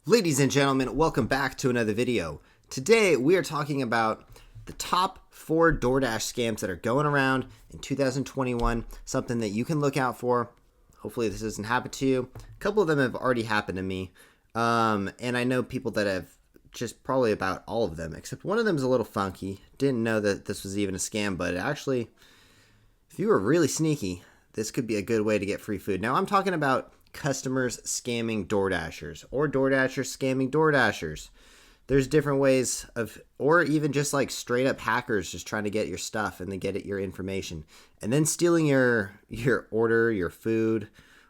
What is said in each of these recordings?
Ladies and gentlemen, welcome back to another video. Today we are talking about the top 4 DoorDash scams that are going around in 2021, something that you can look out for. Hopefully this doesn't happen to you. A couple of them have already happened to me, and I know people that have just probably about all of them, except one of them is a little funky. Didn't know that this was even a scam, but actually, if you were really sneaky, this could be a good way to get free food. Now I'm talking about customers scamming DoorDashers or DoorDashers scamming DoorDashers. There's different ways of, or even just like straight up hackers just trying to get your stuff and then get it your information and then stealing your order, your food,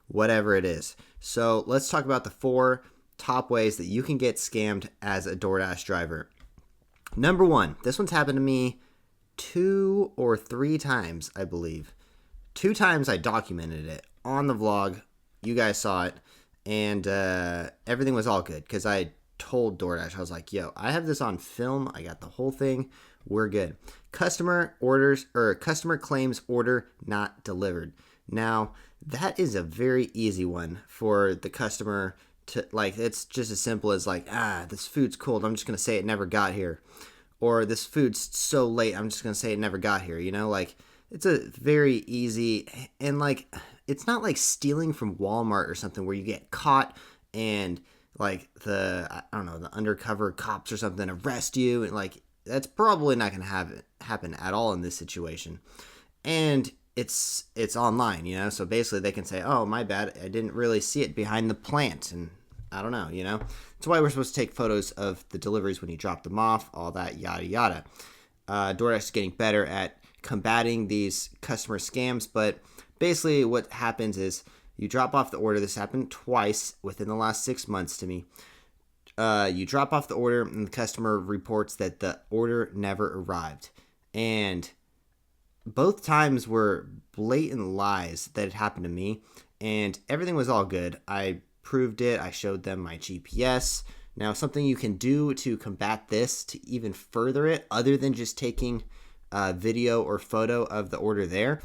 whatever it is. So let's talk about the 4 top ways that you can get scammed as a DoorDash driver. Number 1, this one's happened to me 2 or 3 times, I believe. 2 times I documented it on the vlog. You guys saw it, and everything was all good because I told DoorDash, I was like, yo, I have this on film. I got the whole thing. We're good. Customer claims order not delivered. Now, that is a very easy one for the customer to, like, it's just as simple as like, this food's cold. I'm just going to say it never got here. Or this food's so late. I'm just going to say it never got here. You know, like, it's a very easy, and like, it's not like stealing from Walmart or something where you get caught and like the undercover cops or something arrest you, and like that's probably not going to happen at all in this situation. And it's online, you know, so basically they can say, oh, my bad, I didn't really see it behind the plant, and I don't know, you know. That's why we're supposed to take photos of the deliveries when you drop them off, all that yada yada. DoorDash is getting better at combating these customer scams, but basically what happens is you drop off the order. This happened twice within the last 6 months to me. You drop off the order and the customer reports that the order never arrived. And both times were blatant lies that had happened to me, and everything was all good. I proved it. I showed them my GPS. Now, something you can do to combat this, to even further it, other than just taking video or photo of the order there,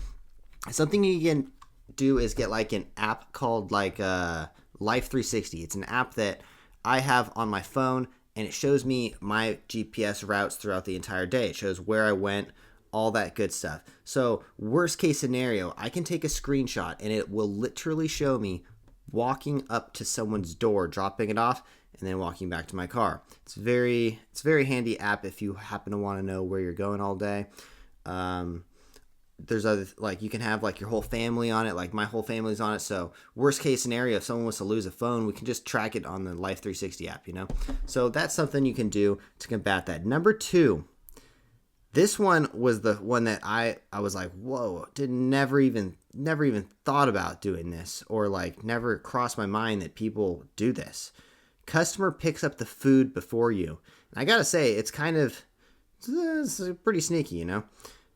something you can do is get like an app called like Life 360. It's an app that I have on my phone, and it shows me my GPS routes throughout the entire day. It shows where I went, all that good stuff. So worst case scenario, I can take a screenshot and it will literally show me walking up to someone's door, dropping it off, and then walking back to my car. It's very handy app if you happen to want to know where you're going all day. There's other, like, you can have like your whole family on it, like my whole family's on it. So worst case scenario, if someone was to lose a phone, we can just track it on the Life 360 app, you know. So that's something you can do to combat that. Number 2, this one was the one that I was like, whoa, never even thought about doing this, or like never crossed my mind that people do this. Customer picks up the food before you. And I gotta say, it's pretty sneaky, you know.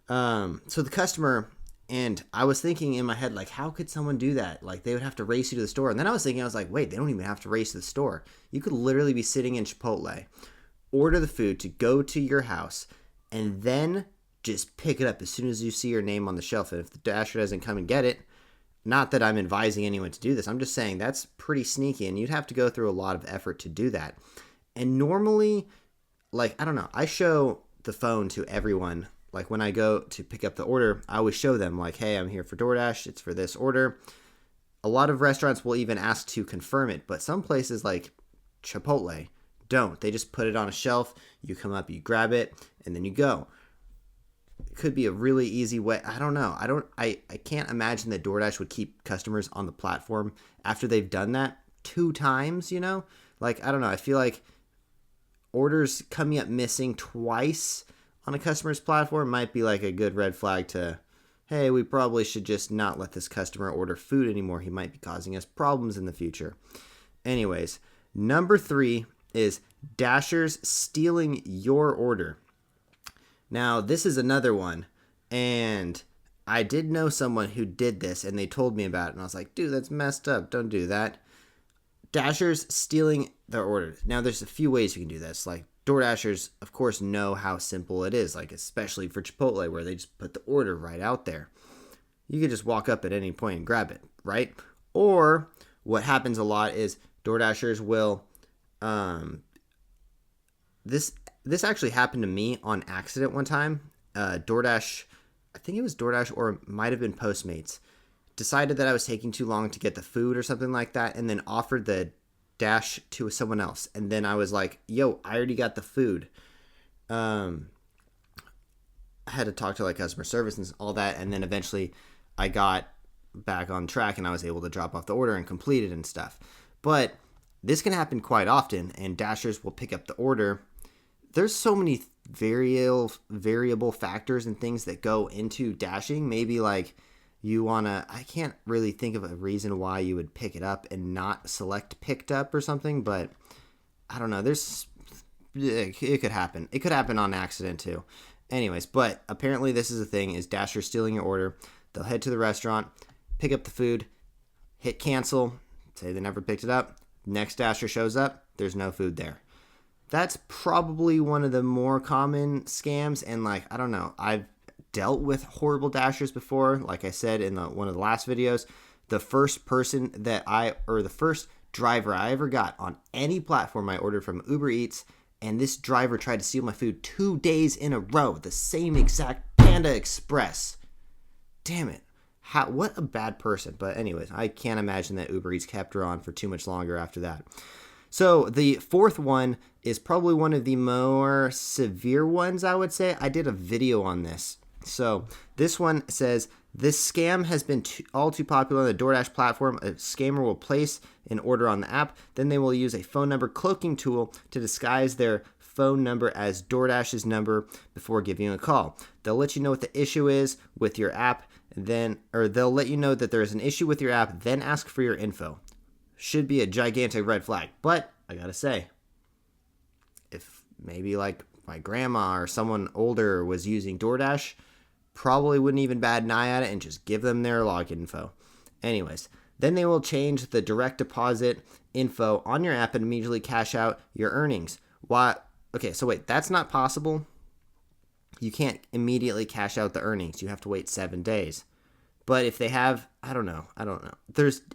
So the customer, and I was thinking in my head, like, how could someone do that? Like, they would have to race you to the store. And then I was like, wait, they don't even have to race to the store. You could literally be sitting in Chipotle, order the food to go to your house, and then just pick it up as soon as you see your name on the shelf. And if the dasher doesn't come and get it, not that I'm advising anyone to do this, I'm just saying that's pretty sneaky, and you'd have to go through a lot of effort to do that. And normally, like, I don't know, I show the phone to everyone. Like, when I go to pick up the order, I always show them, like, hey, I'm here for DoorDash. It's for this order. A lot of restaurants will even ask to confirm it, but some places like Chipotle don't. They just put it on a shelf. You come up, you grab it, and then you go. It could be a really easy way. I don't know. I can't imagine that DoorDash would keep customers on the platform after they've done that 2 times, you know? Like, I don't know. I feel like orders coming up missing twice on a customer's platform might be like a good red flag to, hey, we probably should just not let this customer order food anymore. He might be causing us problems in the future. Anyways, number 3 is dashers stealing your order. Now, this is another one, and I did know someone who did this, and they told me about it, and I was like, dude, that's messed up. Don't do that. Dashers stealing their order. Now, there's a few ways you can do this. Like, DoorDashers, of course, know how simple it is, like especially for Chipotle, where they just put the order right out there. You could just walk up at any point and grab it, right? Or what happens a lot is DoorDashers will This actually happened to me on accident one time. DoorDash, I think it was DoorDash or it might have been Postmates, decided that I was taking too long to get the food or something like that, and then offered the dash to someone else. And then I was like, yo, I already got the food. I had to talk to like customer service and all that, and then eventually I got back on track and I was able to drop off the order and complete it and stuff. But this can happen quite often, and dashers will pick up the order. There's so many variable factors and things that go into dashing. Maybe like you want to, I can't really think of a reason why you would pick it up and not select picked up or something, but I don't know. It could happen. It could happen on accident too. Anyways, but apparently this is a thing, is dashers stealing your order. They'll head to the restaurant, pick up the food, hit cancel, say they never picked it up. Next dasher shows up, there's no food there. That's probably one of the more common scams, and like, I don't know, I've dealt with horrible dashers before. Like I said in one of the last videos, the first driver I ever got on any platform I ordered from Uber Eats, and this driver tried to steal my food 2 days in a row, the same exact Panda Express. Damn it. What a bad person. But anyways, I can't imagine that Uber Eats kept her on for too much longer after that. So the fourth one is probably one of the more severe ones, I would say. I did a video on this. So this one says, this scam has been all too popular on the DoorDash platform. A scammer will place an order on the app. Then they will use a phone number cloaking tool to disguise their phone number as DoorDash's number before giving you a call. They'll let you know what the issue is with your app, they'll let you know that there is an issue with your app, then ask for your info. Should be a gigantic red flag. But I gotta say, if maybe like my grandma or someone older was using DoorDash, probably wouldn't even bat an eye at it and just give them their login info. Anyways, then they will change the direct deposit info on your app and immediately cash out your earnings. Why? Okay, so wait, that's not possible. You can't immediately cash out the earnings. You have to wait 7 days. But if they have, I don't know.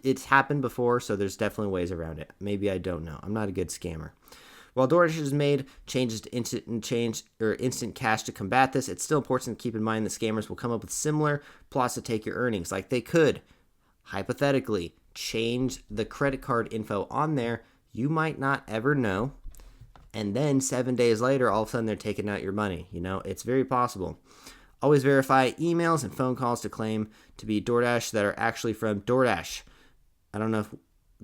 It's happened before, so there's definitely ways around it. Maybe I don't know. I'm not a good scammer. While DoorDash has made changes to instant cash to combat this, it's still important to keep in mind that scammers will come up with similar plots to take your earnings. Like they could, hypothetically, change the credit card info on there. You might not ever know. And then 7 days later, all of a sudden they're taking out your money. It's very possible. Always verify emails and phone calls to claim to be DoorDash that are actually from DoorDash. I don't know if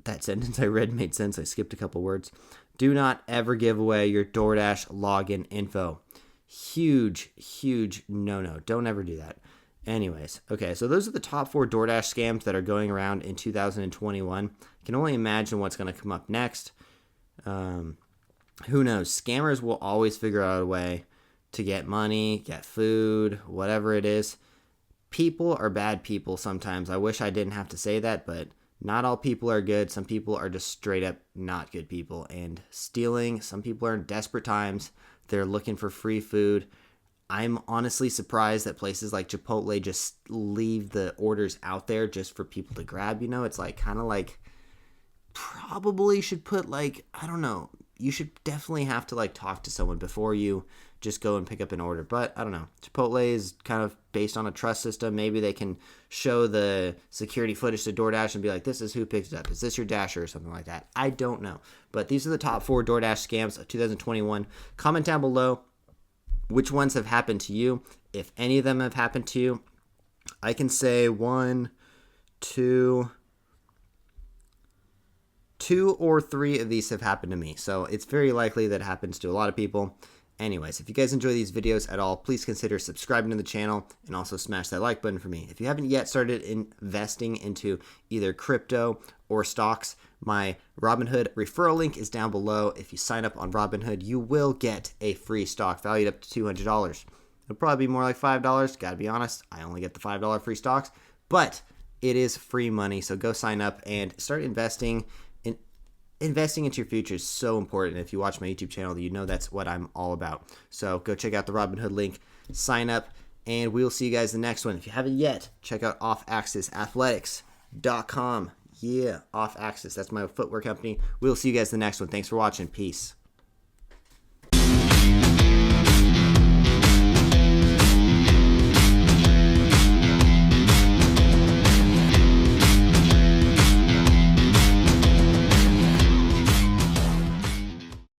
that sentence I read made sense. I skipped a couple words. Do not ever give away your DoorDash login info. Huge, huge no-no. Don't ever do that. Anyways, okay, so those are the top 4 DoorDash scams that are going around in 2021. I can only imagine what's going to come up next. Who knows? Scammers will always figure out a way to get money, get food, whatever it is. People are bad people sometimes. I wish I didn't have to say that, but not all people are good. Some people are just straight up not good people. And stealing, some people are in desperate times. They're looking for free food. I'm honestly surprised that places like Chipotle just leave the orders out there just for people to grab. It's like kind of like probably should put like, I don't know. You should definitely have to like talk to someone before you just go and pick up an order. But I don't know. Chipotle is kind of based on a trust system. Maybe they can show the security footage to DoorDash and be like, this is who picked it up. Is this your dasher or something like that? I don't know. But these are the top 4 DoorDash scams of 2021. Comment down below which ones have happened to you. If any of them have happened to you, I can say 1, 2 or 3 of these have happened to me. So it's very likely that it happens to a lot of people. Anyways, if you guys enjoy these videos at all, please consider subscribing to the channel and also smash that like button for me. If you haven't yet started investing into either crypto or stocks, my Robinhood referral link is down below. If you sign up on Robinhood, you will get a free stock valued up to $200. It'll probably be more like $5. Gotta be honest, I only get the $5 free stocks, but it is free money. So go sign up and start investing. Investing into your future is so important. If you watch my YouTube channel, you know that's what I'm all about. So go check out the Robinhood link, sign up, and we'll see you guys in the next one. If you haven't yet, check out offaxisathletics.com. Yeah, Off Axis. That's my footwear company. We'll see you guys in the next one. Thanks for watching. Peace.